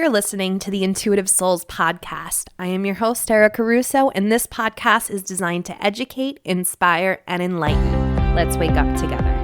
You're listening to the Intuitive Souls podcast. I am your host, Erica Russo, and this podcast is designed to educate, inspire, and enlighten. Let's wake up together.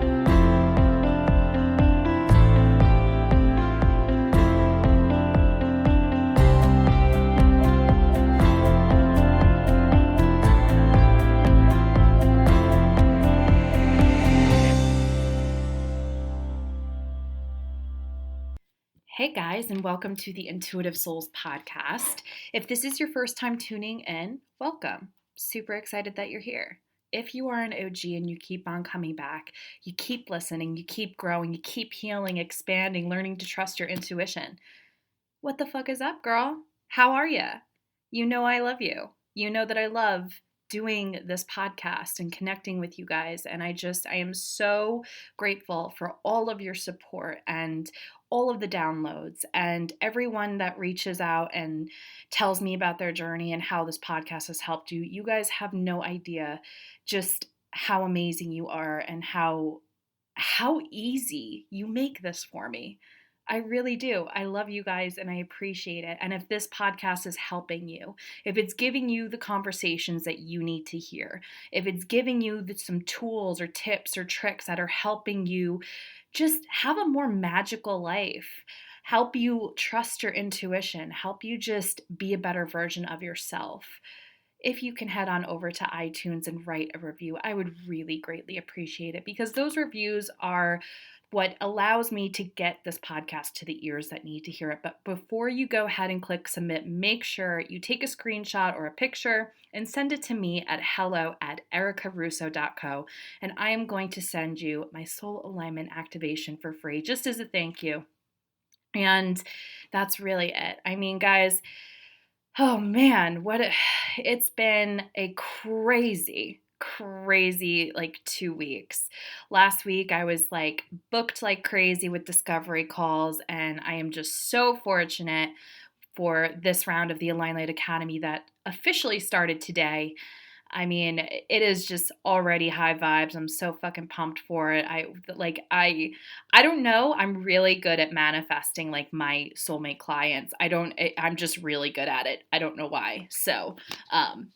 Hey guys, and welcome to the Intuitive Souls podcast. If this is your first time tuning in, welcome. Super excited that you're here. If you are an OG and you keep on coming back, you keep listening, you keep growing, you keep healing, expanding, learning to trust your intuition. What the fuck is up, girl? How are you? You know I love you. You know that I love doing this podcast and connecting with you guys. And I am so grateful for all of your support and all of the downloads and everyone that reaches out and tells me about their journey and how this podcast has helped you. You guys have no idea just how amazing you are and how easy you make this for me. I really do. I love you guys and I appreciate it. And if this podcast is helping you, if it's giving you the conversations that you need to hear, if it's giving you some tools or tips or tricks that are helping you just have a more magical life, help you trust your intuition, help you just be a better version of yourself, if you can head on over to iTunes and write a review, I would really greatly appreciate it because those reviews are what allows me to get this podcast to the ears that need to hear it. But before you go ahead and click submit, make sure you take a screenshot or a picture and send it to me at hello@ericarusso.co. And I am going to send you my soul alignment activation for free, just as a thank you. And that's really it. I mean, guys, oh man, it's been a crazy 2 weeks. Last week I was booked like crazy with discovery calls, and I am just so fortunate for this round of the Align Light Academy that officially started today. I mean, it is just already high vibes. I'm so fucking pumped for it. I don't know. I'm really good at manifesting like my soulmate clients. I'm just really good at it. I don't know why. So, I'm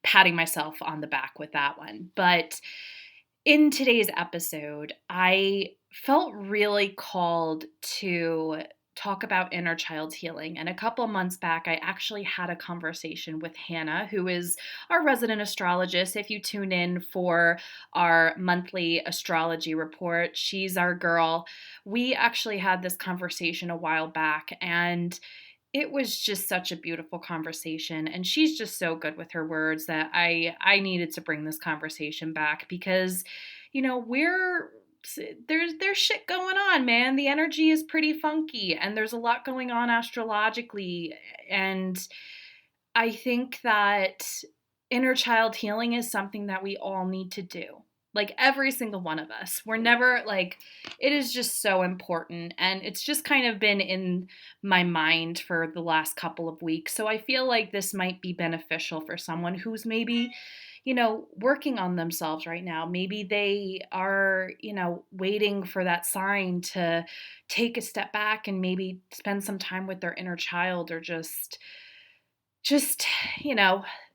patting myself on the back with that one. But in today's episode, I felt really called to talk about inner child healing. And a couple months back, I actually had a conversation with Hannah, who is our resident astrologist. If you tune in for our monthly astrology report, she's our girl. We actually had this conversation a while back, and it was just such a beautiful conversation. And she's just so good with her words that I needed to bring this conversation back because, you know, there's shit going on, man. The energy is pretty funky and there's a lot going on astrologically. And I think that inner child healing is something that we all need to do. Like every single one of us. We're never it is just so important. And it's just kind of been in my mind for the last couple of weeks. So I feel like this might be beneficial for someone who's maybe, working on themselves right now. Maybe they are, waiting for that sign to take a step back and maybe spend some time with their inner child, or just,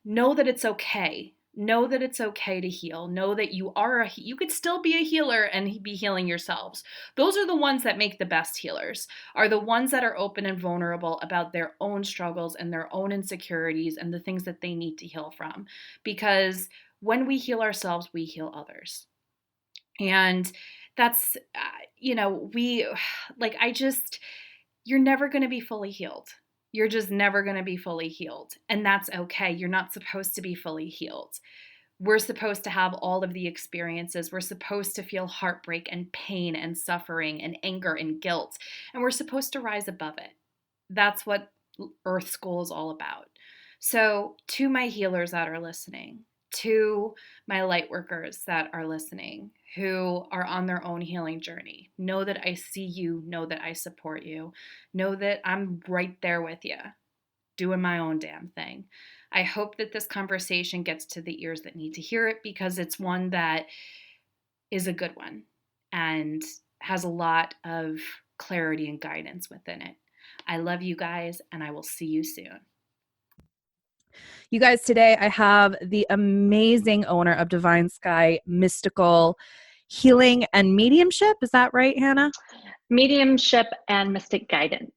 know that it's okay. Know that it's okay to heal. Know that you could still be a healer and be healing yourselves. Those are the ones that make the best healers, are the ones that are open and vulnerable about their own struggles and their own insecurities and the things that they need to heal from. Because when we heal ourselves, we heal others. And that's, you're never going to be fully healed. You're just never going to be fully healed. And that's okay. You're not supposed to be fully healed. We're supposed to have all of the experiences. We're supposed to feel heartbreak and pain and suffering and anger and guilt. And we're supposed to rise above it. That's what Earth School is all about. So to my healers that are listening, to my light workers that are listening, who are on their own healing journey, know that I see you, know that I support you, know that I'm right there with you, doing my own damn thing. I hope that this conversation gets to the ears that need to hear it, because it's one that is a good one and has a lot of clarity and guidance within it. I love you guys, and I will see you soon. You guys, today I have the amazing owner of Divine Sky Mystical Healing and Mediumship. Is that right, Hannah? Mediumship and mystic guidance.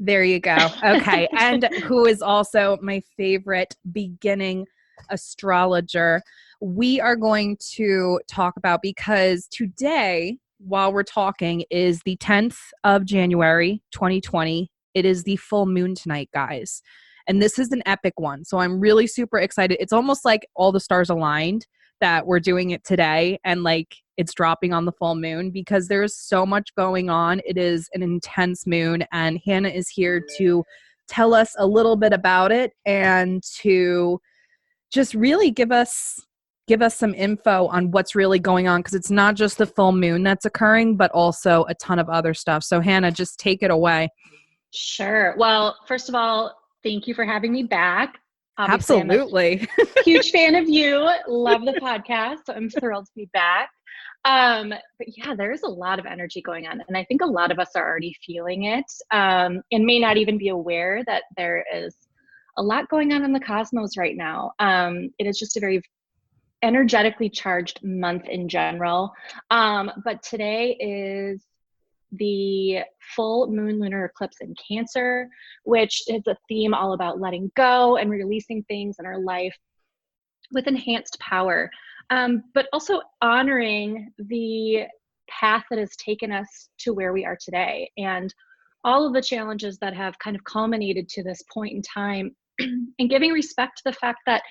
There you go. Okay. And who is also my favorite beginning astrologer. We are going to talk about, because today, while we're talking, is the 10th of January, 2020. It is the full moon tonight, guys. And this is an epic one. So I'm really super excited. It's almost like all the stars aligned that we're doing it today, and like it's dropping on the full moon, because there's so much going on. It is an intense moon, and Hannah is here to tell us a little bit about it and to just really give us some info on what's really going on, because it's not just the full moon that's occurring, but also a ton of other stuff. So Hannah, just take it away. Sure. Well, first of all, thank you for having me back. Obviously, absolutely. I'm a huge fan of you. Love the podcast. So I'm thrilled to be back. But yeah, there's a lot of energy going on. And I think a lot of us are already feeling it, and may not even be aware that there is a lot going on in the cosmos right now. It is just a very energetically charged month in general. But today is the full moon lunar eclipse in Cancer, which is a theme all about letting go and releasing things in our life with enhanced power, but also honoring the path that has taken us to where we are today and all of the challenges that have kind of culminated to this point in time, and giving respect to the fact that,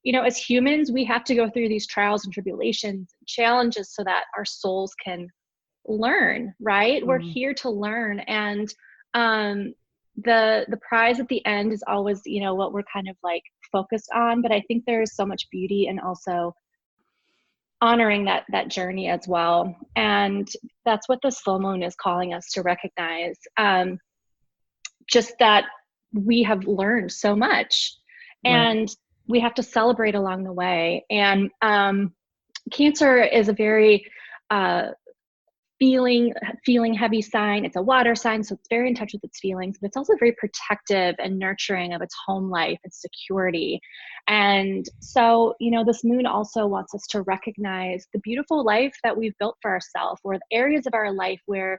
you know, as humans, we have to go through these trials and tribulations, and challenges, so that our souls can learn, right? We're here to learn. And the prize at the end is always, you know, what we're kind of like focused on. But I think there's so much beauty and also honoring that journey as well. And that's what this full moon is calling us to recognize. Just that we have learned so much, and we have to celebrate along the way. And Cancer is a very feeling heavy sign. It's a water sign, so it's very in touch with its feelings, but it's also very protective and nurturing of its home life, its security. And so, you know, this moon also wants us to recognize the beautiful life that we've built for ourselves, or the areas of our life where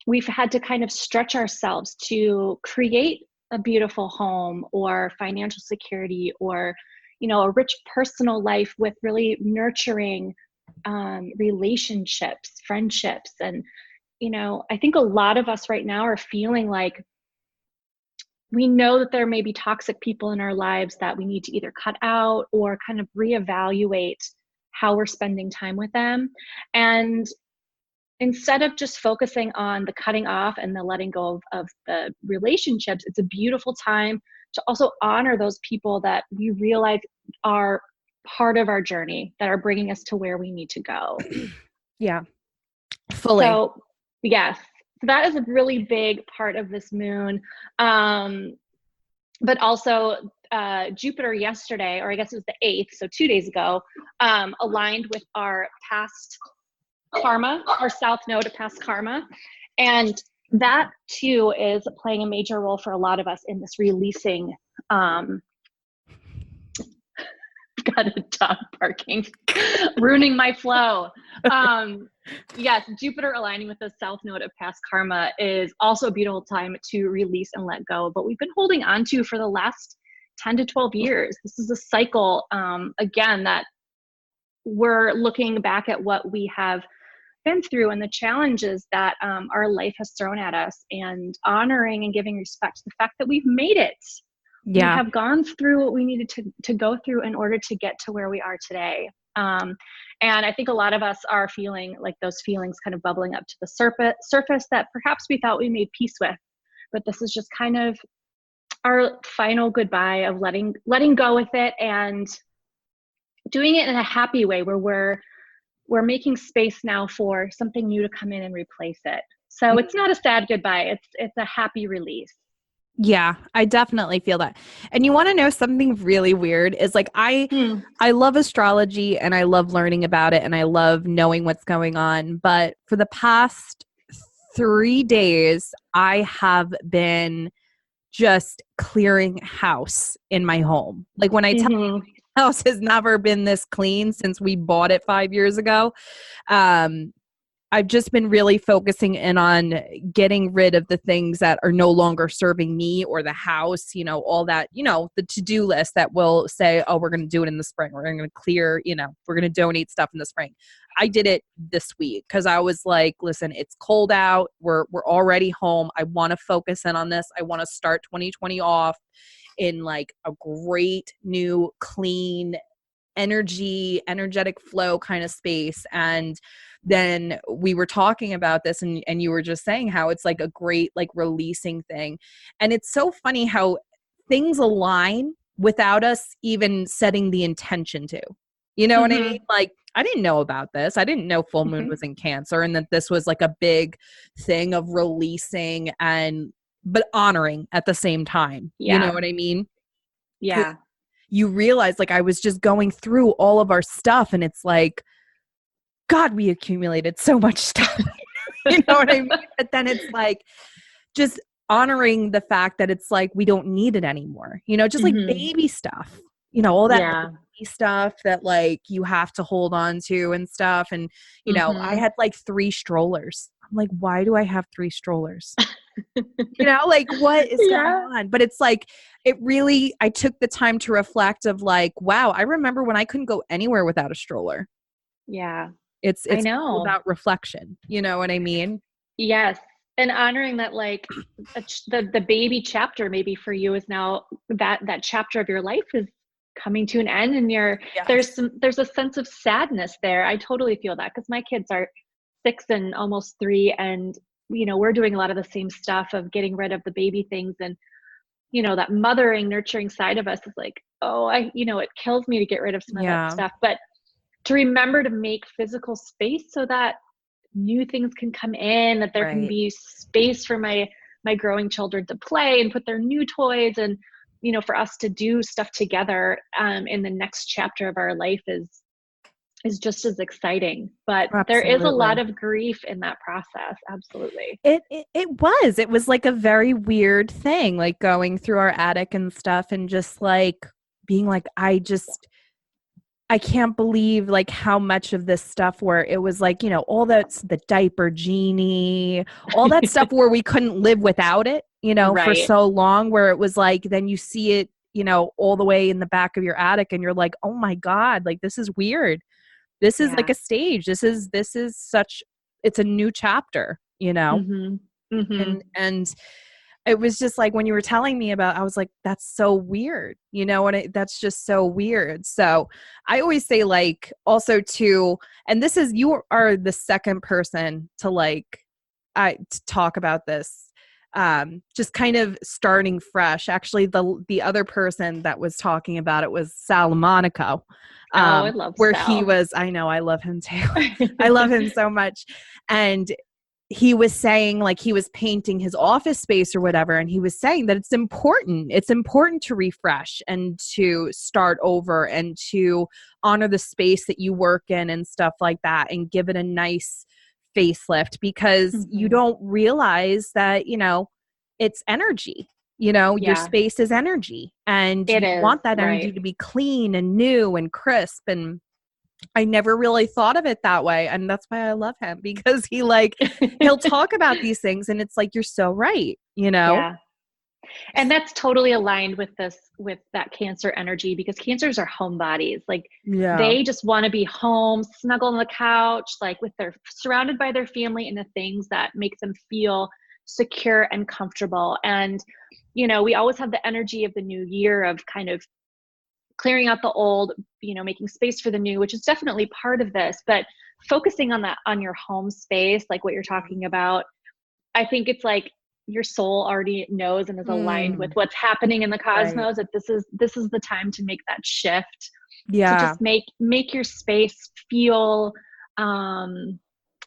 we've had to kind of stretch ourselves to create a beautiful home or financial security, or, you know, a rich personal life with really nurturing relationships, friendships. And, you know, I think a lot of us right now are feeling like we know that there may be toxic people in our lives that we need to either cut out or kind of reevaluate how we're spending time with them. And instead of just focusing on the cutting off and the letting go of the relationships, it's a beautiful time to also honor those people that we realize are part of our journey, that are bringing us to where we need to go. Yeah, fully. So yes, so that is a really big part of this moon. But also Jupiter yesterday, or I guess it was the 8th, so 2 days ago, aligned with our past karma, our south node of past karma. And that too is playing a major role for a lot of us in this releasing. Got a dog barking, ruining my flow. Yes, Jupiter aligning with the south node of past karma is also a beautiful time to release and let go, but we've been holding on to for the last 10 to 12 years. This is a cycle, again, that we're looking back at what we have been through and the challenges that our life has thrown at us, and honoring and giving respect to the fact that we've made it. Yeah. We have gone through what we needed to go through in order to get to where we are today. And I think a lot of us are feeling like those feelings kind of bubbling up to the surface that perhaps we thought we made peace with, but this is just kind of our final goodbye of letting go with it, and doing it in a happy way where we're making space now for something new to come in and replace it. So it's not a sad goodbye. It's a happy release. Yeah, I definitely feel that. And you want to know something really weird is like I love astrology and I love learning about it and I love knowing what's going on. But for the past 3 days, I have been just clearing house in my home. Like when I tell you Mhm. my house has never been this clean since we bought it 5 years ago. I've just been really focusing in on getting rid of the things that are no longer serving me or the house, all that, the to-do list that will say, oh, we're going to do it in the spring. We're going to clear, we're going to donate stuff in the spring. I did it this week because I was like, listen, it's cold out. We're already home. I want to focus in on this. I want to start 2020 off in like a great new clean energetic flow kind of space. And then we were talking about this and you were just saying how it's like a great like releasing thing. And it's so funny how things align without us even setting the intention to. You know what I mean? Mhm. Like, I didn't know about this. I didn't know full moon Mhm. was in Cancer and that this was like a big thing of releasing but honoring at the same time. You know Yeah. what I mean? Yeah. You realize like I was just going through all of our stuff and it's like, God, we accumulated so much stuff. You know what I mean? But then it's like just honoring the fact that it's like we don't need it anymore. Just like Mhm. baby stuff. All that Yeah. baby stuff that like you have to hold on to and stuff. And I Mhm. had like 3 strollers. I'm like, why do I have 3 strollers? Like what is going Yeah. on? But it's like, I took the time to reflect of like, wow, I remember when I couldn't go anywhere without a stroller. Yeah. I It's all know. about reflection. You know what I mean? Yes. And honoring that, like the baby chapter maybe for you is now that chapter of your life is coming to an end, and Yes. there's a sense of sadness there. I totally feel that because my kids are 6 and almost 3, and we're doing a lot of the same stuff of getting rid of the baby things, and that mothering, nurturing side of us is like, oh, it kills me to get rid of some of that Yeah. stuff, but to remember to make physical space so that new things can come in, that there can Right. be space for my growing children to play and put their new toys, and for us to do stuff together in the next chapter of our life is just as exciting. But there is a lot Absolutely. of grief in that process. Absolutely. It was like a very weird thing, like going through our attic and stuff and just like being like, I can't believe like how much of this stuff where it was like, all that's the diaper genie, all that stuff where we couldn't live without it, for Right. so long, where it was like, then you see it, all the way in the back of your attic and you're like, oh my God, like this is weird. This is like Yeah. a stage. This is such, it's a new chapter, Mhm. Mhm. and it was just like when you were telling me about, I was like, that's so weird, that's just so weird. So I always say like also too, and this is, you are the second person to like, to talk about this. Just kind of starting fresh. Actually, the other person that was talking about it was Sal Monaco, Oh, I love where he Sal. was, I know, I love him too. I love him so much. And he was saying like he was painting his office space or whatever, and he was saying that it's important to refresh and to start over and to honor the space that you work in and stuff like that and give it a nice facelift, because you Mhm. don't realize that it's energy. Your Yeah, space is energy, and it you is. want that energy Right. to be clean and new and crisp. And I never really thought of it that way. And that's why I love him, because he'll talk about these things and it's like, you're so right. Yeah. And that's totally aligned with that Cancer energy, because Cancers are homebodies. Like Yeah. they just want to be home, snuggle on the couch, like with their surrounded by their family and the things that make them feel secure and comfortable. And we always have the energy of the new year of kind of clearing out the old, making space for the new, which is definitely part of this, but focusing on that, on your home space, like what you're talking about, I think it's like your soul already knows and is aligned with Mm, what's happening in the right. cosmos, that this is the time to make that shift, to Yeah. just make your space feel um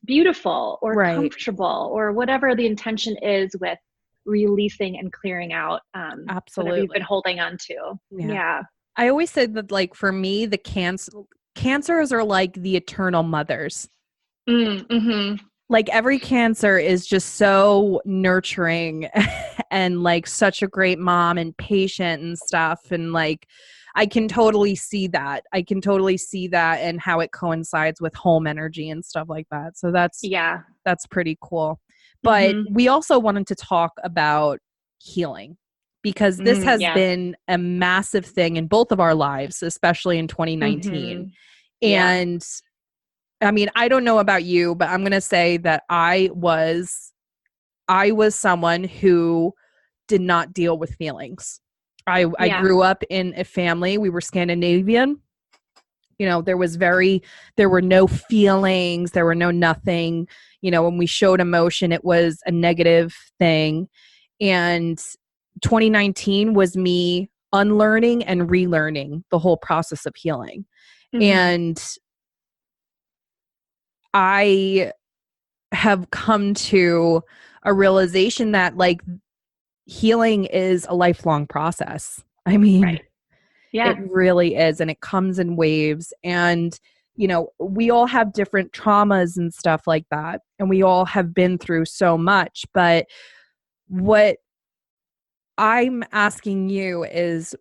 beautiful or Right. comfortable, or whatever the intention is with releasing and clearing out whatever you've been Absolutely. holding on to. Yeah. Yeah. I always said that like for me, the cancers are like the eternal mothers. Mm-hmm. like every cancer is just so nurturing and like such a great mom and patient and stuff. And like, I can totally see that. I can totally see that and how it coincides with home energy and stuff like that. So that's pretty cool. But we also wanted to talk about healing because this has Yes. been a massive thing in both of our lives, especially in 2019. Yeah. And I mean, I don't know about you, but I'm going to say that I was someone who did not deal with feelings. I grew up in a family, we were Scandinavian. You know, there were no feelings, there were no nothing. You know, when we showed emotion, it was a negative thing. And 2019 was me unlearning and relearning the whole process of healing. And I have come to a realization that like healing is a lifelong process. I mean, it really is. And it comes in waves. And, you know, we all have different traumas and stuff like that. And we all have been through so much. But what I'm asking you is,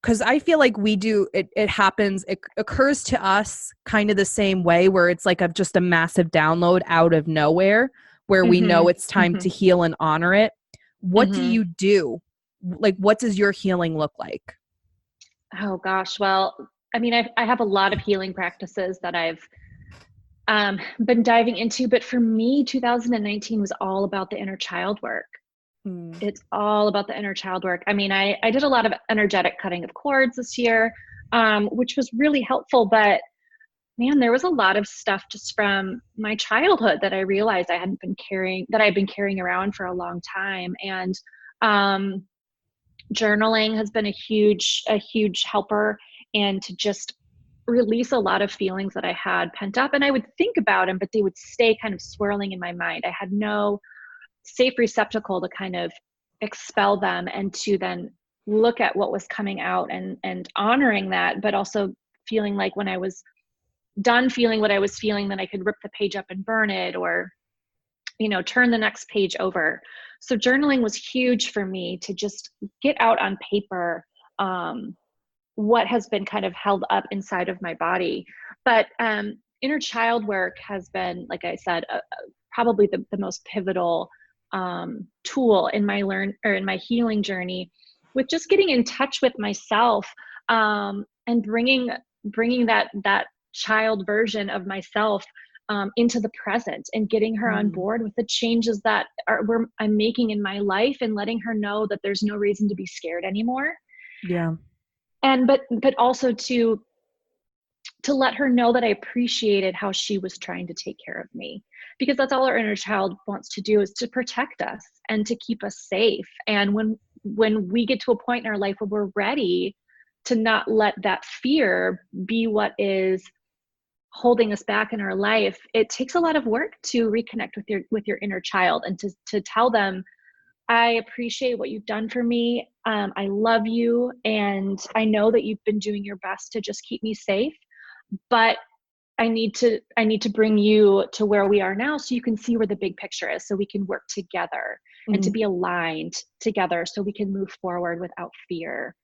because I feel like we do, it happens, it occurs to us kind of the same way where it's like just a massive download out of nowhere where we know it's time to heal and honor it. What do you do? Like, what does your healing look like? Oh gosh. Well, I mean, I have a lot of healing practices that I've been diving into, but for me, 2019 was all about the inner child work. It's all about the inner child work. I mean, I did a lot of energetic cutting of cords this year, which was really helpful, but man, there was a lot of stuff just from my childhood that I realized I hadn't been carrying, that I've been carrying around for a long time. And journaling has been a huge helper, and to just release a lot of feelings that I had pent up. And I would think about them, but they would stay kind of swirling in my mind. I had no safe receptacle to kind of expel them and to then look at what was coming out and honoring that, but also feeling like when I was done feeling what I was feeling, then I could rip the page up and burn it, or, you know, turn the next page over. So journaling was huge for me to just get out on paper what has been kind of held up inside of my body. But inner child work has been, like I said, probably the most pivotal tool in my in my healing journey, with just getting in touch with myself and bringing that child version of myself into the present, and getting her on board with the changes that I'm making in my life, and letting her know that there's no reason to be scared anymore. Yeah. And but also to let her know that I appreciated how she was trying to take care of me, because that's all our inner child wants to do, is to protect us and to keep us safe. And when we get to a point in our life where we're ready to not let that fear be what is holding us back in our life, it takes a lot of work to reconnect with your inner child, and to tell them, I appreciate what you've done for me. I love you. And I know that you've been doing your best to just keep me safe, but I need to bring you to where we are now, so you can see where the big picture is, so we can work together and to be aligned together, so we can move forward without fear.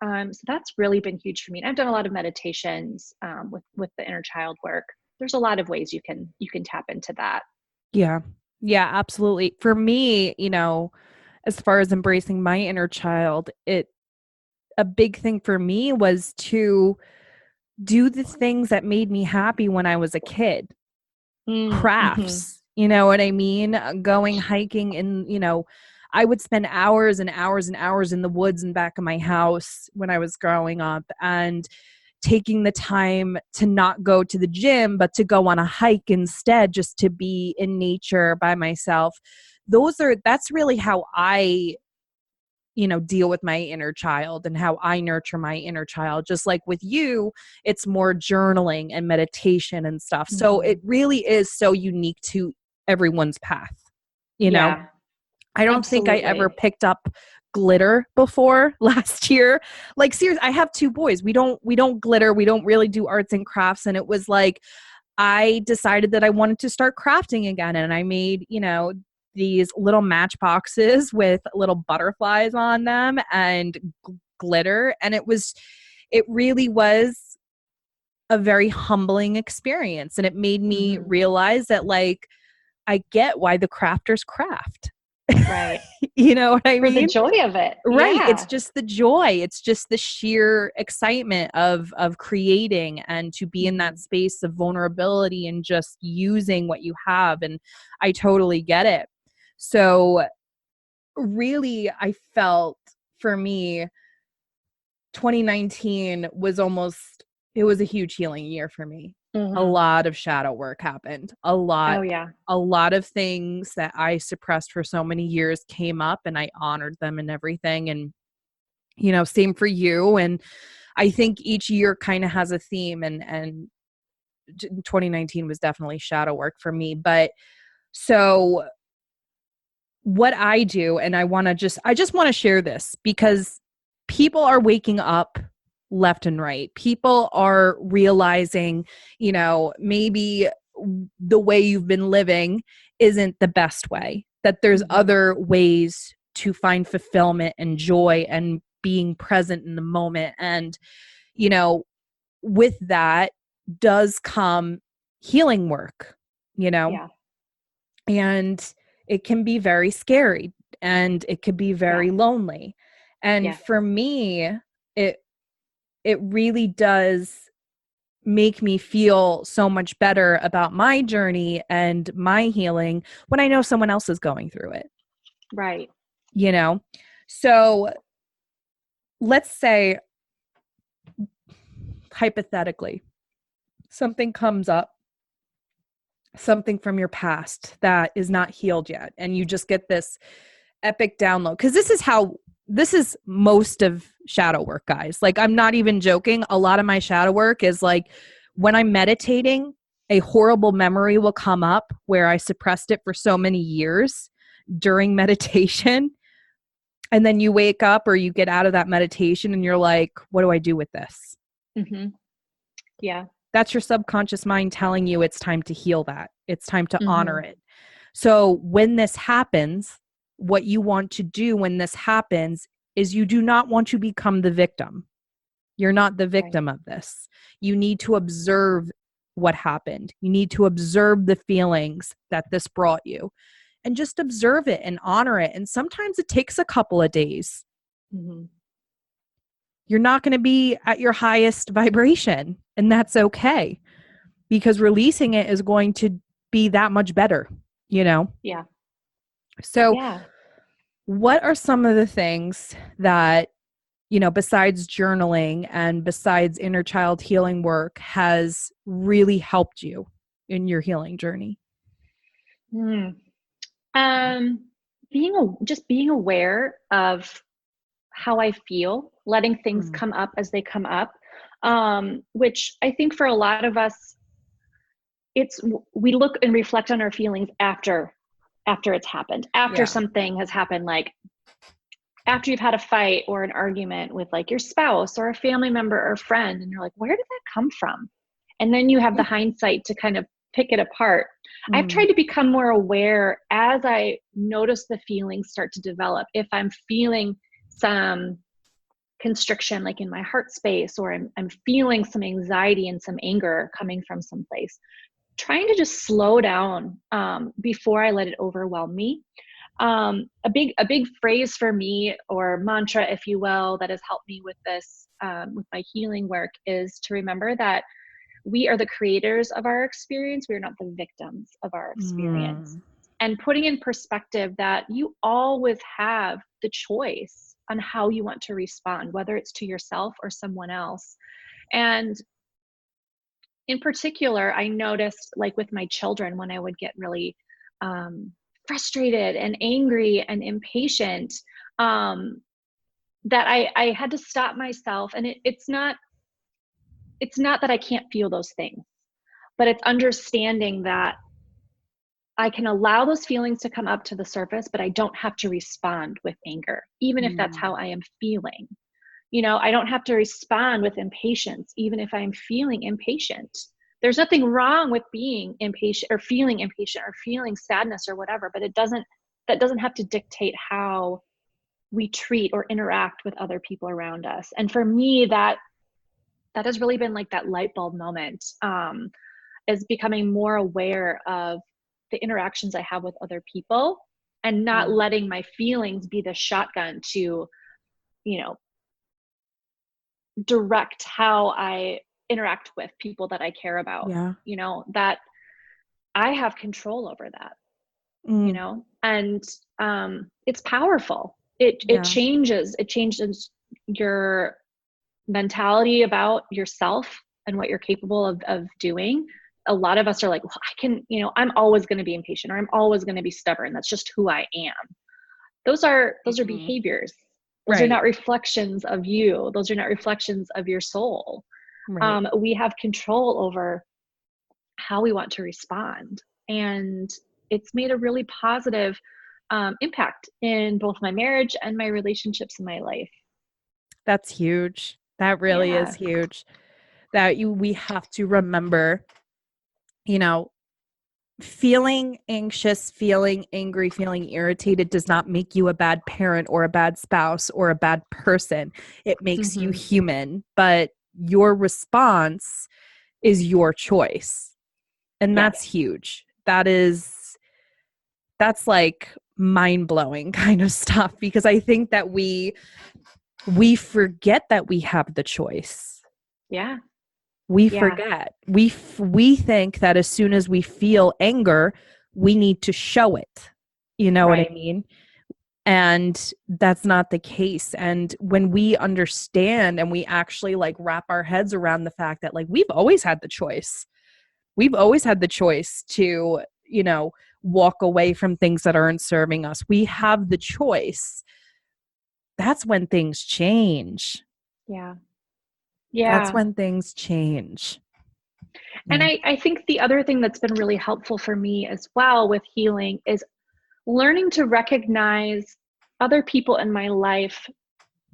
So that's really been huge for me. And I've done a lot of meditations with the inner child work. There's a lot of ways you can tap into that. Yeah. Yeah, absolutely. For me, you know, as far as embracing my inner child, a big thing for me was to do the things that made me happy when I was a kid. Crafts, you know what I mean? Going hiking, and, you know, I would spend hours and hours and hours in the woods in back of my house when I was growing up, and taking the time to not go to the gym, but to go on a hike instead, just to be in nature by myself. That's really how I, you know, deal with my inner child and how I nurture my inner child. Just like with you, it's more journaling and meditation and stuff. So it really is so unique to everyone's path, you know? I don't think I ever picked up glitter before last year. Like, seriously, I have two boys. We don't glitter. We don't really do arts and crafts. And it was like, I decided that I wanted to start crafting again. And I made, these little matchboxes with little butterflies on them and glitter. And it really was a very humbling experience. And it made me realize that, like, I get why the crafters craft. Right. You know what I For the mean? joy of it. Right. Yeah. It's just the joy. It's just the sheer excitement of creating and to be in that space of vulnerability and just using what you have. And I totally get it. So really, I felt, for me, 2019 was it was a huge healing year for me. A lot of shadow work happened. A lot. Oh, yeah. A lot of things that I suppressed for so many years came up, and I honored them and everything. And, same for you. And I think each year kind of has a theme, and 2019 was definitely shadow work for me. But so what I do, and I just want to share this because people are waking up left and right. People are realizing, maybe the way you've been living isn't the best way, that there's other ways to find fulfillment and joy and being present in the moment. And, with that does come healing work, Yeah. and it can be very scary and it could be very lonely. And for me, it really does make me feel so much better about my journey and my healing when I know someone else is going through it. Right. So let's say, hypothetically, something comes up, something from your past that is not healed yet, and you just get this epic download. Because this is most of shadow work, guys. Like, I'm not even joking. A lot of my shadow work is like, when I'm meditating, a horrible memory will come up where I suppressed it for so many years during meditation. And then you wake up or you get out of that meditation and you're like, what do I do with this? Yeah. That's your subconscious mind telling you it's time to heal that. It's time to honor it. So when this happens, what you want to do when this happens is you do not want to become the victim. You're not the victim of this. You need to observe what happened. You need to observe the feelings that this brought you and just observe it and honor it. And sometimes it takes a couple of days. You're not going to be at your highest vibration, and that's okay, because releasing it is going to be that much better, Yeah. So what are some of the things that, besides journaling and besides inner child healing work, has really helped you in your healing journey? Being aware of how I feel, letting things come up as they come up, which I think for a lot of us, we look and reflect on our feelings after it's happened, after something has happened, like after you've had a fight or an argument with like your spouse or a family member or friend, and you're like, where did that come from? And then you have the hindsight to kind of pick it apart. I've tried to become more aware as I notice the feelings start to develop. If I'm feeling some constriction, like in my heart space, or I'm feeling some anxiety and some anger coming from someplace, trying to just slow down before I let it overwhelm me. A big phrase for me, or mantra, if you will, that has helped me with this, with my healing work, is to remember that we are the creators of our experience. We are not the victims of our experience. And putting in perspective that you always have the choice on how you want to respond, whether it's to yourself or someone else. And in particular, I noticed, like with my children, when I would get really frustrated and angry and impatient, that I had to stop myself. And it's not that I can't feel those things, but it's understanding that I can allow those feelings to come up to the surface, but I don't have to respond with anger, even if that's how I am feeling. I don't have to respond with impatience, even if I'm feeling impatient. there's nothing wrong with being impatient or feeling sadness or whatever, but that doesn't have to dictate how we treat or interact with other people around us. And for me, that has really been like that light bulb moment, is becoming more aware of the interactions I have with other people and not letting my feelings be the shotgun to, direct how I interact with people that I care about. Yeah. That I have control over that, and it's powerful. It changes your mentality about yourself and what you're capable of doing. A lot of us are like, well, I'm always going to be impatient, or I'm always going to be stubborn. That's just who I am. Those are behaviors. Those are not reflections of you. Those are not reflections of your soul. Right. We have control over how we want to respond. And it's made a really positive impact in both my marriage and my relationships in my life. That's huge. That really is huge. We have to remember, feeling anxious, feeling angry, feeling irritated does not make you a bad parent or a bad spouse or a bad person. It makes you human, but your response is your choice. And that's huge. That's like mind-blowing kind of stuff, because I think that we forget that we have the choice. Yeah. We forget. We think that as soon as we feel anger, we need to show it. You know what I mean? And that's not the case. And when we understand and we actually like wrap our heads around the fact that like we've always had the choice. We've always had the choice to, walk away from things that aren't serving us. We have the choice. That's when things change. Yeah. That's when things change. And I think the other thing that's been really helpful for me as well with healing is learning to recognize other people in my life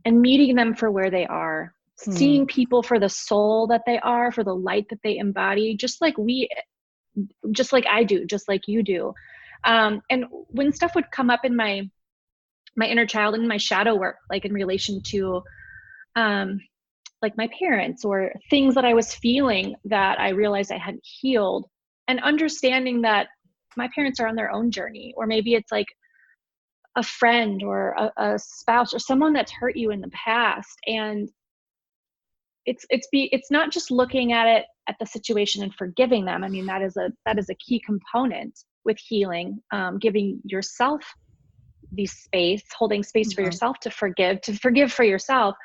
and meeting them for where they are, seeing people for the soul that they are, for the light that they embody, just like I do, just like you do. And when stuff would come up in my inner child and my shadow work, like in relation to, like my parents or things that I was feeling that I realized I hadn't healed, and understanding that my parents are on their own journey, or maybe it's like a friend or a spouse or someone that's hurt you in the past. And it's not just looking at it at the situation and forgiving them. I mean, that is a key component with healing, giving yourself the space, holding space for yourself to forgive for yourself.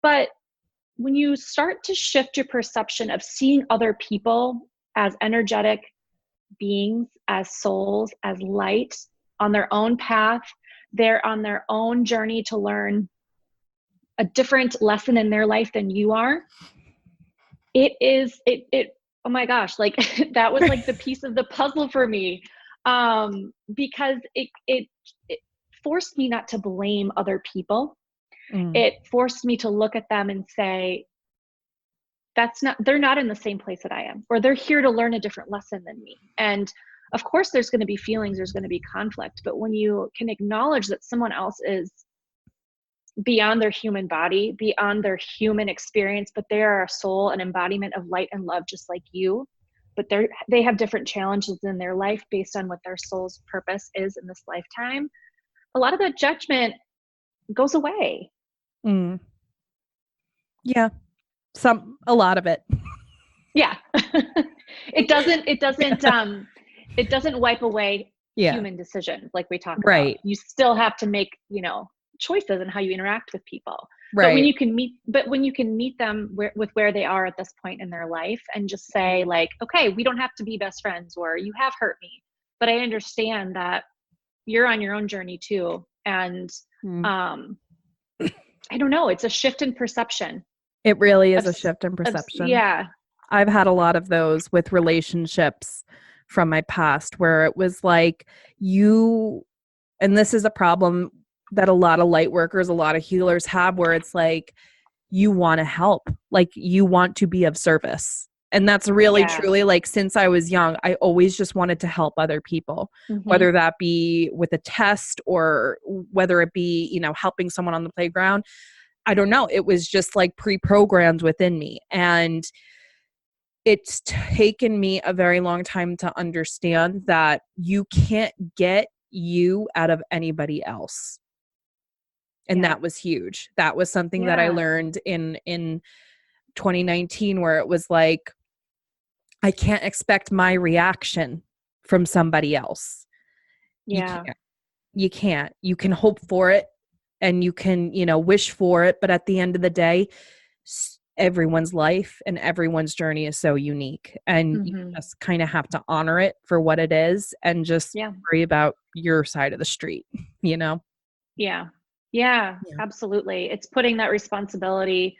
But when you start to shift your perception of seeing other people as energetic beings, as souls, as light on their own path, they're on their own journey to learn a different lesson in their life than you are. It oh my gosh, like that was like the piece of the puzzle for me, because it forced me not to blame other people. It forced me to look at them and say, they're not in the same place that I am, or they're here to learn a different lesson than me. And of course there's going to be feelings, there's going to be conflict, but when you can acknowledge that someone else is beyond their human body, beyond their human experience, but they are a soul, an embodiment of light and love, just like you, but they have different challenges in their life based on what their soul's purpose is in this lifetime, a lot of that judgment goes away. Yeah. A lot of it. Yeah. It doesn't wipe away human decisions like we talk about. You still have to make, choices in how you interact with people. Right. But when you can meet them with where they are at this point in their life and just say like, okay, we don't have to be best friends, or you have hurt me, but I understand that you're on your own journey too. And I don't know, it's a shift in perception. It really is a shift in perception. Yeah. I've had a lot of those with relationships from my past where it was like and this is a problem that a lot of light workers, a lot of healers have, where it's like, you want to help, like you want to be of service. And that's really Yeah. truly like, since I was young, I always just wanted to help other people, whether that be with a test or whether it be, you know, helping someone on the playground. I don't know. It was just like pre-programmed within me. And it's taken me a very long time to understand that you can't get you out of anybody else. And that was huge. That was something that I learned in 2019, where it was like, I can't expect my reaction from somebody else. Yeah. You can't. You can hope for it and you can, you know, wish for it. But at the end of the day, everyone's life and everyone's journey is so unique. And you just kind of have to honor it for what it is and just worry about your side of the street, you know? Yeah. Yeah, absolutely. It's putting that responsibility.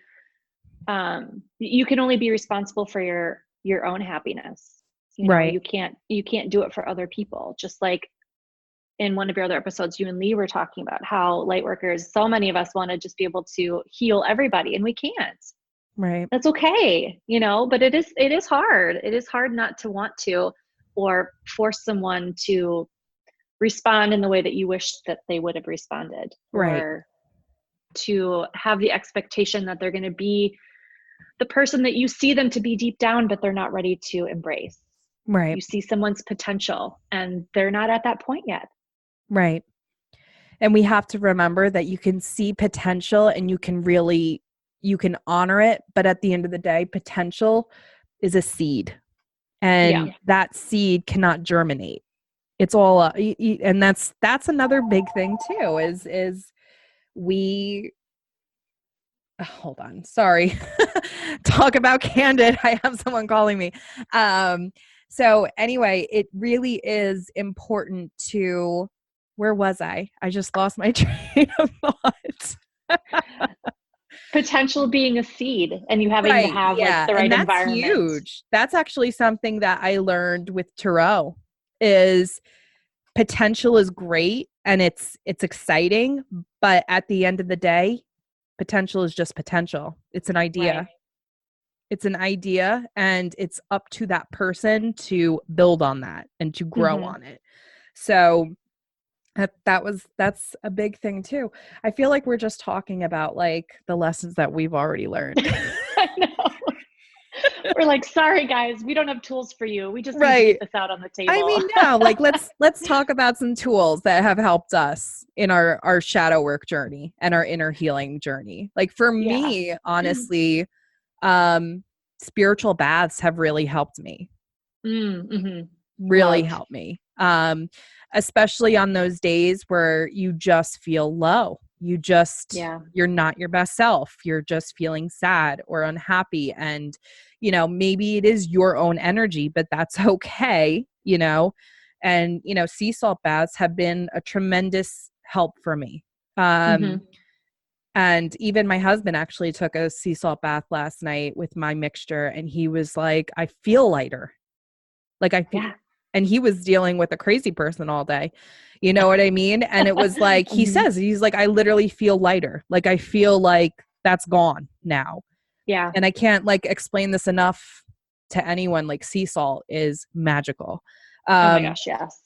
You can only be responsible for your own happiness. You know, Right. you can't do it for other people. Just like in one of your other episodes, you and Lee were talking about how light workers, so many of us want to just be able to heal everybody, and we can't. Right. That's okay, you know, but it is hard. It is hard not to want to, or force someone to respond in the way that you wish that they would have responded, Right. or to have the expectation that they're going to be the person that you see them to be deep down, but they're not ready to embrace. Right. You see someone's potential and they're not at that point yet. Right. And we have to remember that you can see potential and you can honor it. But at the end of the day, potential is a seed, and that seed cannot germinate. It's all, and that's another big thing too, is we, hold on, sorry. Talk about candid. I have someone calling me. So anyway, it really is important to, where was I? I just lost my train of thought. Potential being a seed, and you having to have like the right and that's environment. huge. That's actually something that I learned with Tarot, is potential is great and it's exciting, but at the end of the day, potential is just potential. It's an idea. Right. It's an idea, and it's up to that person to build on that and to grow on it. So that's a big thing too. I feel like we're just talking about like the lessons that we've already learned. I know. We're like, sorry guys, we don't have tools for you. We just need to get this out on the table. I mean, no, like let's talk about some tools that have helped us in our shadow work journey and our inner healing journey. Like for me, honestly, spiritual baths have really helped me. Really helped me. Especially on those days where you just feel low. You just, you're not your best self. You're just feeling sad or unhappy. And, you know, maybe it is your own energy, but that's okay, you know? And, you know, sea salt baths have been a tremendous help for me. And even my husband actually took a sea salt bath last night with my mixture, and he was like, I feel lighter. Like I feel, and he was dealing with a crazy person all day. You know what I mean? And it was like, he says, he's like, I literally feel lighter. Like I feel like that's gone now. Yeah. And I can't like explain this enough to anyone. Like sea salt is magical. Oh my gosh, yes.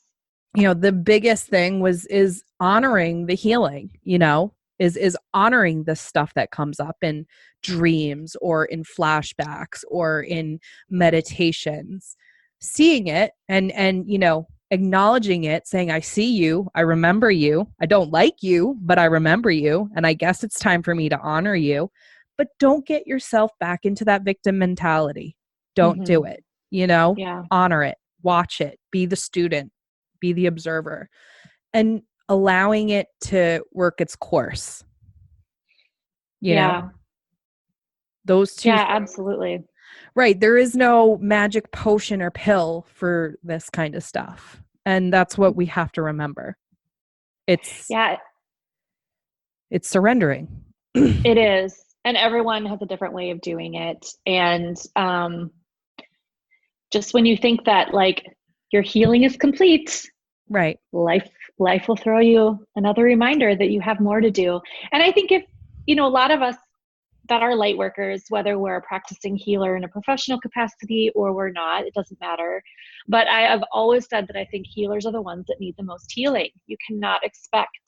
You know, the biggest thing is honoring the healing, you know, is honoring the stuff that comes up in dreams or in flashbacks or in meditations, seeing it and, you know, acknowledging it, saying, I see you, I remember you, I don't like you, but I remember you. And I guess it's time for me to honor you, but don't get yourself back into that victim mentality. Don't do it, you know, honor it, watch it, be the student, be the observer, and allowing it to work its course. You know, those two. Yeah, absolutely. Right. There is no magic potion or pill for this kind of stuff. And that's what we have to remember. It's surrendering. It is. And everyone has a different way of doing it. And just when you think that like your healing is complete, right, life will throw you another reminder that you have more to do. And I think if, you know, a lot of us that are light workers, whether we're a practicing healer in a professional capacity or we're not, it doesn't matter. But I have always said that I think healers are the ones that need the most healing. You cannot expect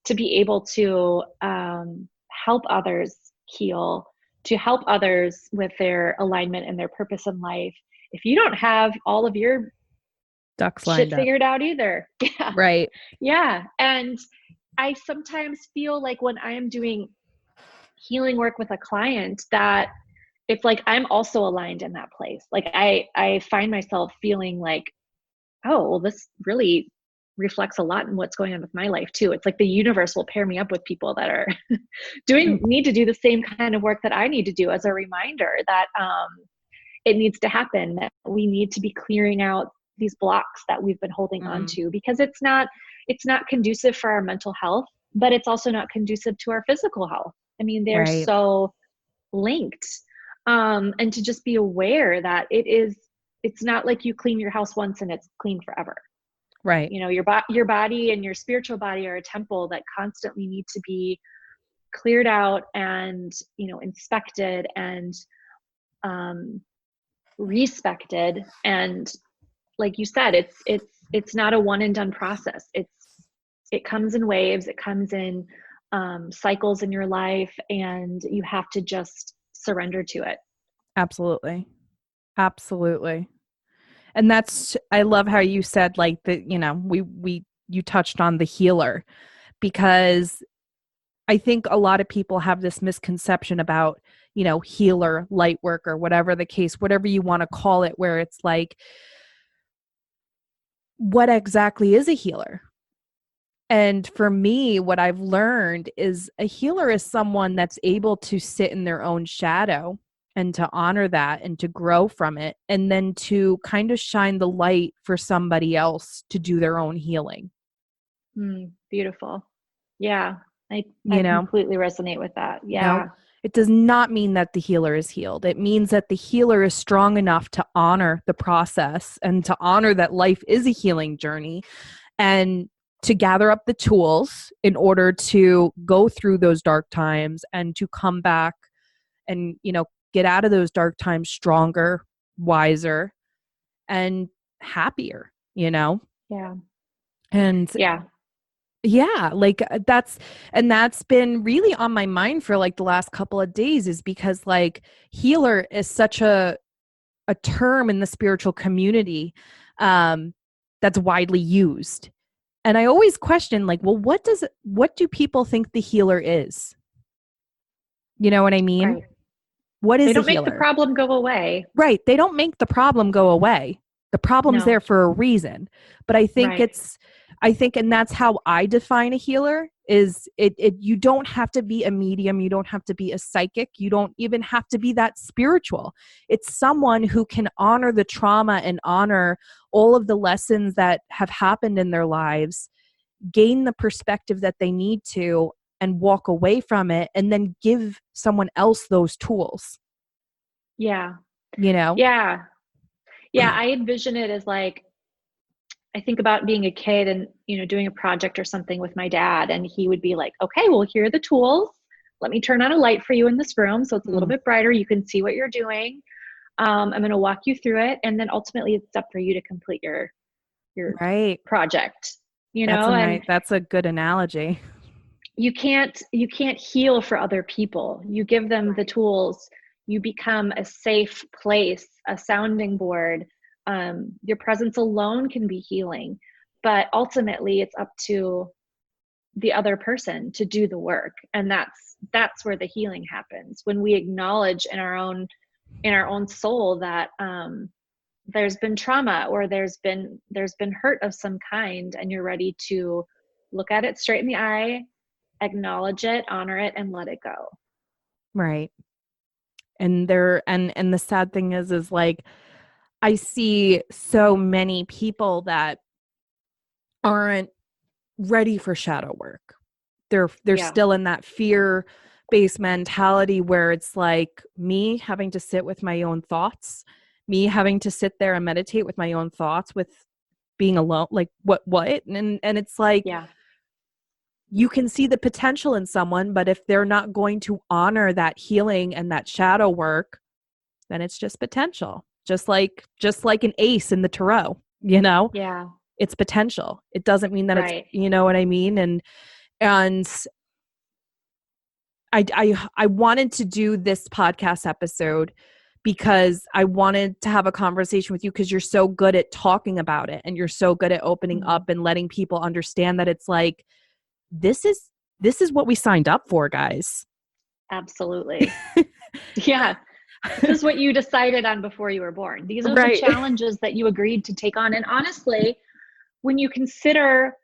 to be able to help others heal, to help others with their alignment and their purpose in life, if you don't have all of your ducks shit lined up. figured out either. Yeah. Right. Yeah. And I sometimes feel like when I am doing healing work with a client that it's like I'm also aligned in that place. Like I find myself feeling like, oh, well, this really reflects a lot in what's going on with my life too. It's like the universe will pair me up with people that are need to do the same kind of work that I need to do, as a reminder that it needs to happen, that we need to be clearing out these blocks that we've been holding on to, because it's not conducive for our mental health, but it's also not conducive to our physical health. I mean, they're so linked. And to just be aware that it's not like you clean your house once and it's clean forever. Right. You know, your body and your spiritual body are a temple that constantly need to be cleared out and, you know, inspected and respected. And like you said, it's not a one and done process. It comes in waves, it comes in cycles in your life, and you have to just surrender to it. Absolutely. Absolutely. And I love how you said, like, that, you know, you touched on the healer, because I think a lot of people have this misconception about, you know, healer, light worker, whatever the case, whatever you want to call it, where it's like, what exactly is a healer? And for me, what I've learned is a healer is someone that's able to sit in their own shadow and to honor that and to grow from it, and then to kind of shine the light for somebody else to do their own healing. Beautiful. Yeah. I know, completely resonate with that. Yeah. No, it does not mean that the healer is healed. It means that the healer is strong enough to honor the process and to honor that life is a healing journey, and to gather up the tools in order to go through those dark times and to come back and, you know, get out of those dark times stronger, wiser, and happier, you know? Yeah. And yeah, like that's been really on my mind for like the last couple of days, is because like healer is such a term in the spiritual community that's widely used. And I always question, like, well, what do people think the healer is? You know what I mean? Right. What is they don't a healer? make the problem go away. Right. They don't make the problem go away. The problem's there for a reason. But I think and that's how I define a healer, is you don't have to be a medium. You don't have to be a psychic. You don't even have to be that spiritual. It's someone who can honor the trauma and honor all of the lessons that have happened in their lives, gain the perspective that they need to, and walk away from it, and then give someone else those tools. Yeah. You know? Yeah. Yeah. I envision it as like, I think about being a kid and, you know, doing a project or something with my dad, and he would be like, okay, well, here are the tools. Let me turn on a light for you in this room so it's a little bit brighter. You can see what you're doing. I'm going to walk you through it. And then ultimately it's up for you to complete your project, you know? And that's a good analogy. You can't heal for other people. You give them the tools. You become a safe place, a sounding board. Your presence alone can be healing, but ultimately it's up to the other person to do the work. And that's where the healing happens, when we acknowledge in our own soul that there's been trauma, or there's been hurt of some kind, and you're ready to look at it straight in the eye, acknowledge it, honor it, and let it go. Right. And and the sad thing is like, I see so many people that aren't ready for shadow work. They're still in that fear-based mentality where it's like me having to sit with my own thoughts, me having to sit there and meditate with my own thoughts, with being alone, like what? And it's like, you can see the potential in someone, but if they're not going to honor that healing and that shadow work, then it's just potential. Just like an ace in the tarot, Yeah. it's potential. It doesn't mean that it's, Right. you know what I mean? And I wanted to do this podcast episode because I wanted to have a conversation with you because you're so good at talking about it and you're so good at opening Mhm. up and letting people understand that it's like, this is what we signed up for, guys. Absolutely. Yeah. This is what you decided on before you were born. These are the Right. challenges that you agreed to take on. And honestly, when you consider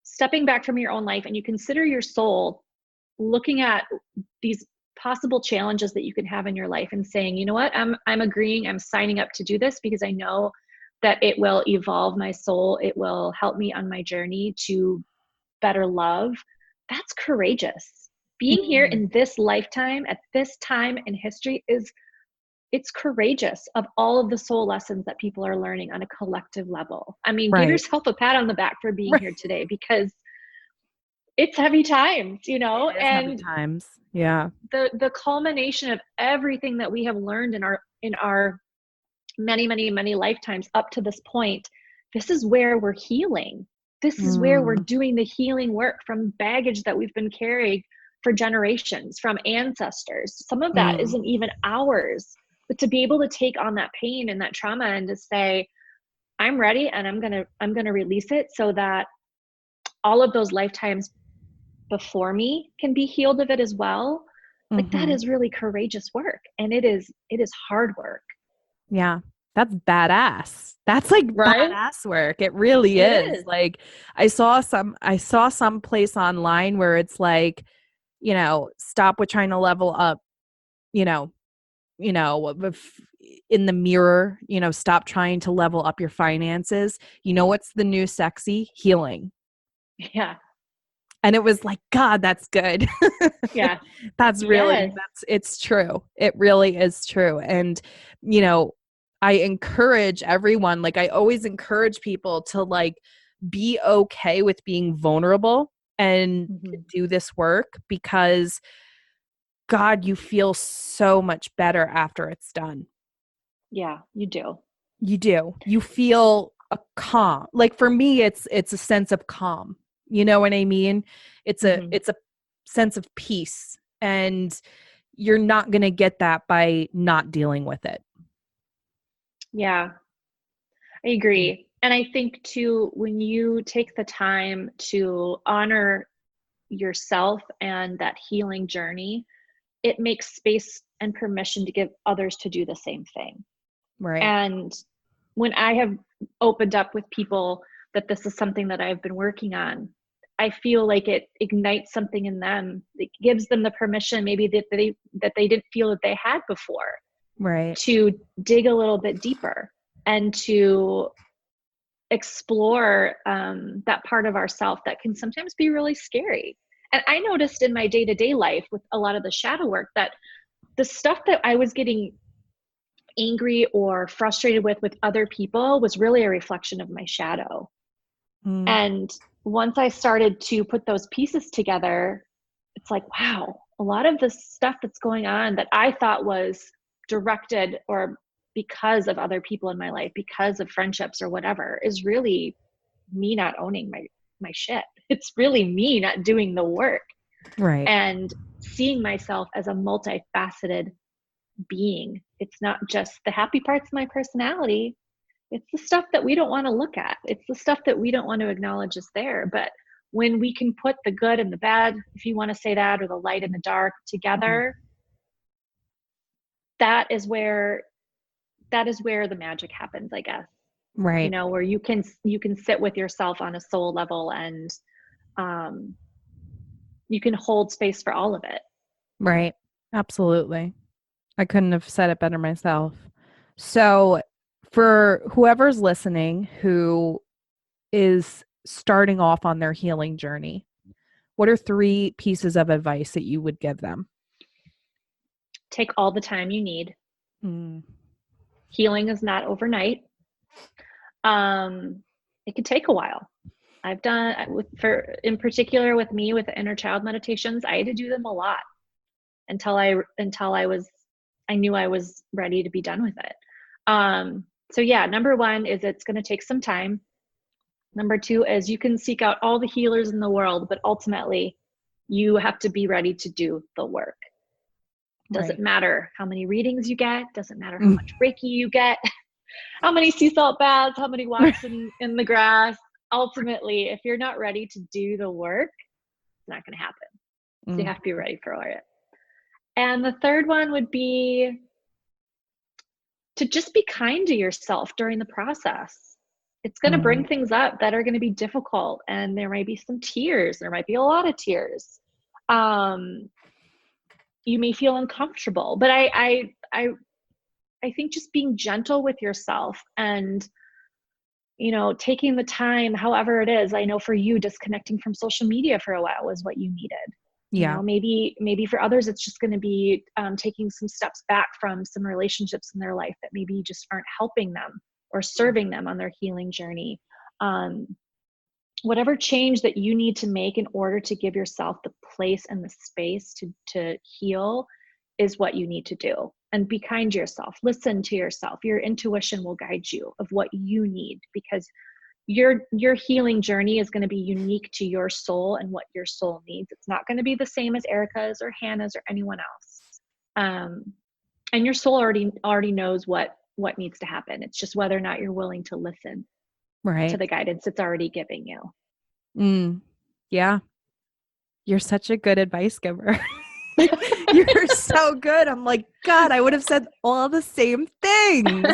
stepping back from your own life and you consider your soul looking at these possible challenges that you can have in your life and saying, you know what, I'm agreeing, I'm signing up to do this because I know that it will evolve my soul. It will help me on my journey to better love. That's courageous. Being here Mhm. in this lifetime at this time in history it's courageous of all of the soul lessons that people are learning on a collective level. I mean, give Right. yourself a pat on the back for being Right. here today because it's heavy times, It is heavy and times. Yeah. the culmination of everything that we have learned in our many, many, many lifetimes up to this point, this is where we're healing. This is where we're Mm. doing the healing work from baggage that we've been carrying for generations from ancestors. Some of that Mm. isn't even ours, but to be able to take on that pain and that trauma and to say, I'm ready and I'm gonna release it so that all of those lifetimes before me can be healed of it as well. Like that Mhm. is really courageous work. And it is hard work. Yeah. That's badass. That's like Right? badass work. It really It is. is. Like I saw some place online where it's like, stop with trying to level up, you know, in the mirror, stop trying to level up your finances. You know what's the new sexy? Healing. Yeah. And it was like, God, that's good. Yeah. That's Yes. it's true. It really is true. And, you know, I encourage everyone, like I always encourage people to like be okay with being vulnerable and to Mhm. do this work because God, you feel so much better after it's done. Yeah, you do. You do. You feel a calm. Like for me, it's a sense of calm. You know what I mean? Mhm. It's a sense of peace. And you're not gonna get that by not dealing with it. Yeah, I agree. And I think too, when you take the time to honor yourself and that healing journey, it makes space and permission to give others to do the same thing. Right. And when I have opened up with people that this is something that I've been working on, I feel like it ignites something in them. It gives them the permission maybe that they didn't feel that they had before Right. to dig a little bit deeper and to explore that part of ourself that can sometimes be really scary. And I noticed in my day-to-day life with a lot of the shadow work that the stuff that I was getting angry or frustrated with other people was really a reflection of my shadow. Mm. And once I started to put those pieces together, it's like, wow, a lot of the stuff that's going on that I thought was directed or because of other people in my life, because of friendships or whatever, is really me not owning my shit. It's really me not doing the work Right. and seeing myself as a multifaceted being. It's not just the happy parts of my personality. It's the stuff that we don't want to look at. It's the stuff that we don't want to acknowledge is there. But when we can put the good and the bad, if you want to say that, or the light and the dark Mhm. together, that is where the magic happens, I guess. Right. Where you can sit with yourself on a soul level and um, you can hold space for all of it. Right. Absolutely. I couldn't have said it better myself. So, for whoever's listening who is starting off on their healing journey, what are 3 pieces of advice that you would give them? Take all the time you need. Mm. Healing is not overnight. It can take a while. I've done in particular with me with the inner child meditations, I had to do them a lot until I knew I was ready to be done with it. So yeah, number one is it's going to take some time. Number two is you can seek out all the healers in the world, but ultimately you have to be ready to do the work. Doesn't matter how many readings you get, doesn't matter how much Reiki you get, how many sea salt baths, how many walks in the grass. Ultimately, if you're not ready to do the work, it's not going to happen. So you have to be ready for it. And the third one would be to just be kind to yourself during the process. It's going to bring things up that are going to be difficult, and there might be some tears. There might be a lot of tears. You may feel uncomfortable, but I think just being gentle with yourself and, you know, taking the time, however it is. I know for you, disconnecting from social media for a while was what you needed. Yeah. You know, maybe for others, it's just going to be taking some steps back from some relationships in their life that maybe just aren't helping them or serving them on their healing journey. Whatever change that you need to make in order to give yourself the place and the space to heal is what you need to do. And be kind to yourself. Listen to yourself. Your intuition will guide you of what you need, because your healing journey is going to be unique to your soul and what your soul needs. It's not going to be the same as Erica's or Hannah's or anyone else. And your soul already knows what needs to happen. It's just whether or not you're willing to listen to the guidance it's already giving you. Yeah. You're such a good advice giver. You're so good. I'm like, God, I would have said all the same things.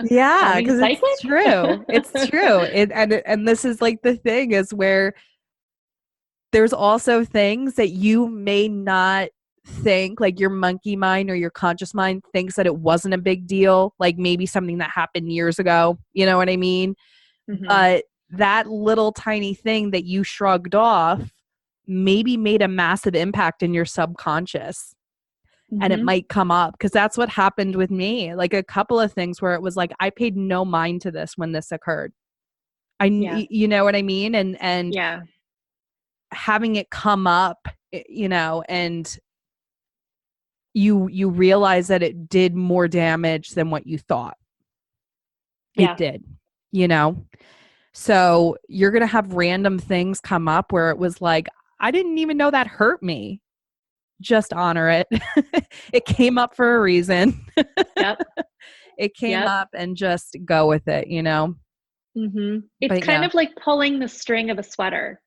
Yeah, because it's true. It's true. And this is like the thing is where there's also things that you may not think, like your monkey mind or your conscious mind thinks that it wasn't a big deal, like maybe something that happened years ago. You know what I mean? But that little tiny thing that you shrugged off maybe made a massive impact in your subconscious. And it might come up, because that's what happened with me. Like a couple of things where it was like, I paid no mind to this when this occurred. You know what I mean? And having it come up, you know, and you realize that it did more damage than what you thought. It did, you know? So you're going to have random things come up where it was like, I didn't even know that hurt me. Just honor it. It came up for a reason. It came up, and just go with it, you know? It's kind of like pulling the string of a sweater.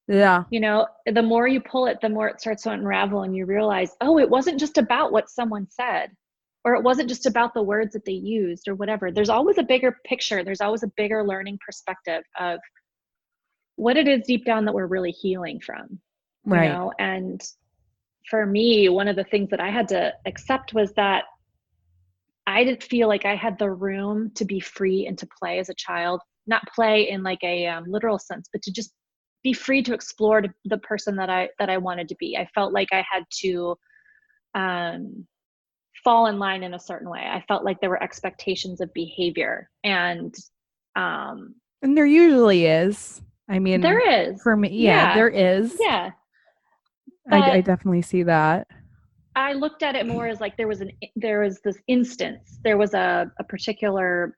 Yeah. You know, the more you pull it, the more it starts to unravel, and you realize, oh, it wasn't just about what someone said, or it wasn't just about the words that they used or whatever. There's always a bigger picture. There's always a bigger learning perspective of what it is deep down that we're really healing from, you know? And for me, one of the things that I had to accept was that I didn't feel like I had the room to be free and to play as a child, not play in like a literal sense, but to just be free to explore the person that I wanted to be. I felt like I had to fall in line in a certain way. I felt like there were expectations of behavior, and there usually is. I mean, there is for me. Yeah, there is. Yeah. I definitely see that. I looked at it more as like there was this instance, there was a particular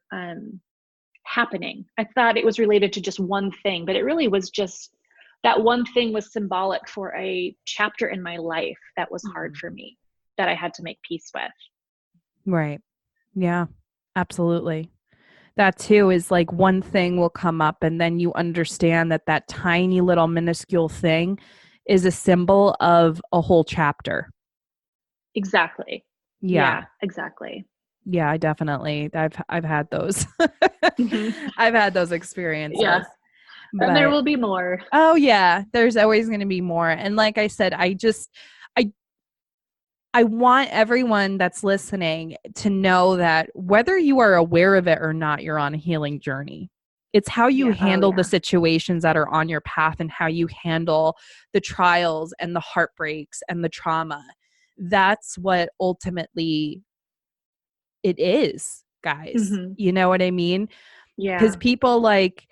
happening. I thought it was related to just one thing, but it really was just that one thing was symbolic for a chapter in my life that was hard for me, that I had to make peace with. Right. Yeah, absolutely. That too is like one thing will come up, and then you understand that that tiny little minuscule thing is a symbol of a whole chapter. Exactly. Yeah, exactly. Yeah, I definitely. I've had those. I've had those experiences. Yeah. And there will be more. Oh yeah, there's always going to be more. And like I said, I want everyone that's listening to know that whether you are aware of it or not, you're on a healing journey. It's how you handle the situations that are on your path, and how you handle the trials and the heartbreaks and the trauma. That's what ultimately it is, guys. You know what I mean? Yeah. Because people like,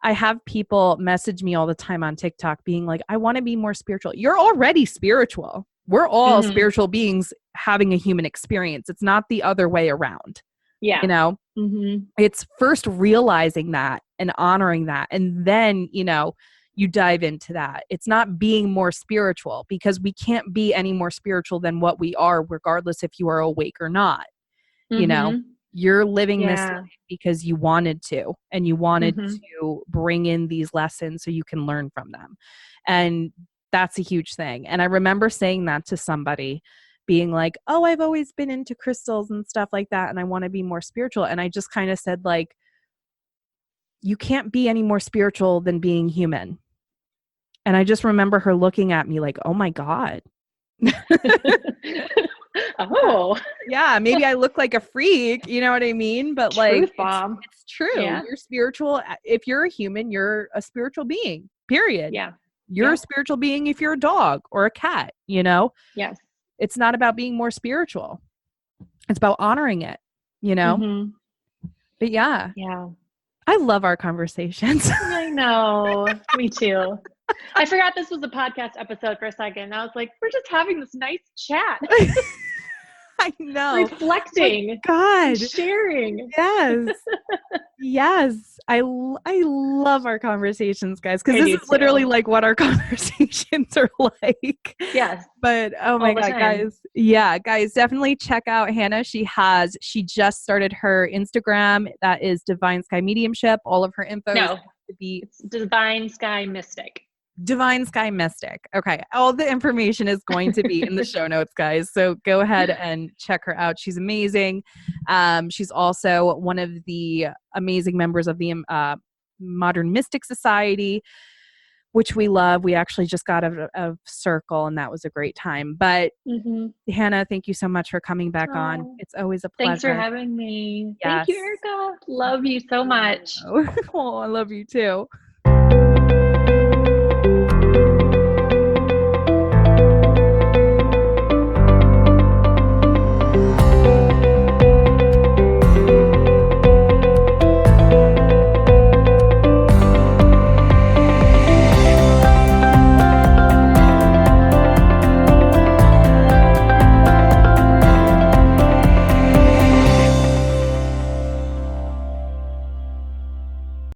I have people message me all the time on TikTok being like, I want to be more spiritual. You're already spiritual. We're all spiritual beings having a human experience. It's not the other way around. Yeah. You know, it's first realizing that and honoring that. And then, you know, you dive into that. It's not being more spiritual, because we can't be any more spiritual than what we are, regardless if you are awake or not. You know, you're living this life because you wanted to, and you wanted to bring in these lessons so you can learn from them. And that's a huge thing. And I remember saying that to somebody, being like, oh, I've always been into crystals and stuff like that, and I want to be more spiritual. And I just kind of said, like, you can't be any more spiritual than being human. And I just remember her looking at me like, oh my God. Oh. Yeah, maybe I look like a freak, you know what I mean? But like, it's true. Yeah. You're spiritual. If you're a human, you're a spiritual being, period. Yeah. You're a spiritual being if you're a dog or a cat, you know? Yes. It's not about being more spiritual. It's about honoring it, you know? But yeah. Yeah. I love our conversations. I know. Me too. I forgot this was a podcast episode for a second. I was like, we're just having this nice chat. I know. Reflecting. Oh God. Sharing. Yes. Yes. I love our conversations, guys, because this is literally like what our conversations are like. Yes. But oh my God, guys. Yeah, guys, definitely check out Hannah. She just started her Instagram. That is Divine Sky Mediumship. All of her info is to be it's Divine Sky Mystic. Divine Sky Mystic. Okay. All the information is going to be in the show notes, guys. So go ahead and check her out. She's amazing. She's also one of the amazing members of the Modern Mystic Society, which we love. We actually just got a circle, and that was a great time. But Hannah, thank you so much for coming back on. It's always a pleasure. Thanks for having me. Yes. Thank you, Erica. Love you so much. Oh, I love you too.